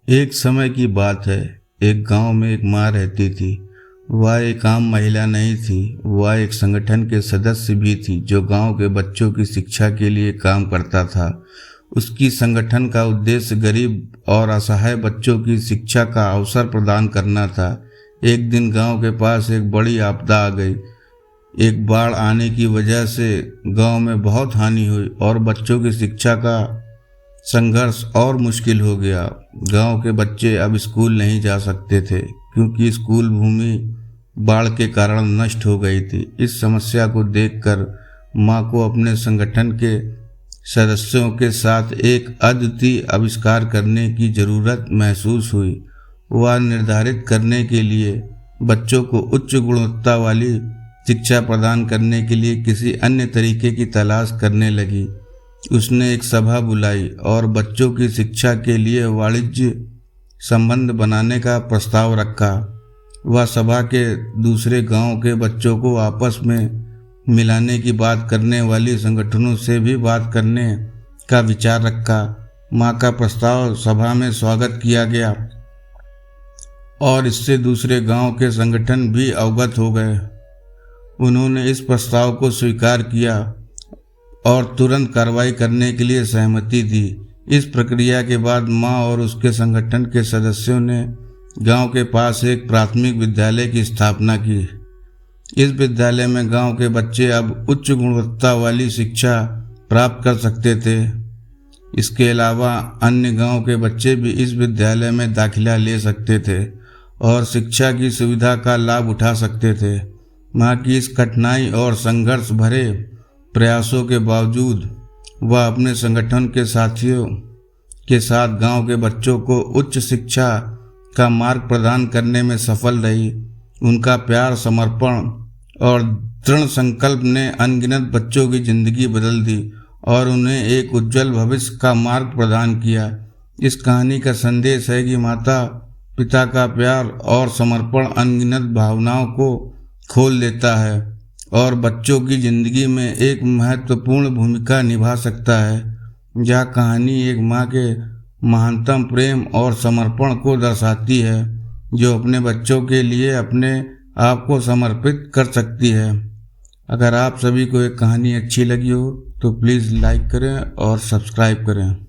एक समय की बात है। एक गांव में एक माँ रहती थी। वह एक आम महिला नहीं थी, वह एक संगठन के सदस्य भी थी जो गांव के बच्चों की शिक्षा के लिए काम करता था। उसकी संगठन का उद्देश्य गरीब और असहाय बच्चों की शिक्षा का अवसर प्रदान करना था। एक दिन गांव के पास एक बड़ी आपदा आ गई। एक बाढ़ आने की वजह से गांव में बहुत हानि हुई और बच्चों की शिक्षा का संघर्ष और मुश्किल हो गया। गांव के बच्चे अब स्कूल नहीं जा सकते थे क्योंकि स्कूल भूमि बाढ़ के कारण नष्ट हो गई थी। इस समस्या को देखकर माँ को अपने संगठन के सदस्यों के साथ एक अद्वितीय आविष्कार करने की जरूरत महसूस हुई। वह निर्धारित करने के लिए बच्चों को उच्च गुणवत्ता वाली शिक्षा प्रदान करने के लिए किसी अन्य तरीके की तलाश करने लगी। उसने एक सभा बुलाई और बच्चों की शिक्षा के लिए वाणिज्य संबंध बनाने का प्रस्ताव रखा। वह सभा के दूसरे गांव के बच्चों को आपस में मिलाने की बात करने वाली संगठनों से भी बात करने का विचार रखा। माँ का प्रस्ताव सभा में स्वागत किया गया और इससे दूसरे गांव के संगठन भी अवगत हो गए। उन्होंने इस प्रस्ताव को स्वीकार किया और तुरंत कार्रवाई करने के लिए सहमति दी। इस प्रक्रिया के बाद माँ और उसके संगठन के सदस्यों ने गांव के पास एक प्राथमिक विद्यालय की स्थापना की। इस विद्यालय में गांव के बच्चे अब उच्च गुणवत्ता वाली शिक्षा प्राप्त कर सकते थे। इसके अलावा अन्य गांव के बच्चे भी इस विद्यालय में दाखिला ले सकते थे और शिक्षा की सुविधा का लाभ उठा सकते थे। माँ की इस कठिनाई और संघर्ष भरे प्रयासों के बावजूद वह अपने संगठन के साथियों के साथ गांव के बच्चों को उच्च शिक्षा का मार्ग प्रदान करने में सफल रही। उनका प्यार, समर्पण और दृढ़ संकल्प ने अनगिनत बच्चों की जिंदगी बदल दी और उन्हें एक उज्जवल भविष्य का मार्ग प्रदान किया। इस कहानी का संदेश है कि माता पिता का प्यार और समर्पण अनगिनत भावनाओं को खोल देता है और बच्चों की ज़िंदगी में एक महत्वपूर्ण भूमिका निभा सकता है। यह कहानी एक माँ के महानतम प्रेम और समर्पण को दर्शाती है जो अपने बच्चों के लिए अपने आप को समर्पित कर सकती है। अगर आप सभी को एक कहानी अच्छी लगी हो तो प्लीज़ लाइक करें और सब्सक्राइब करें।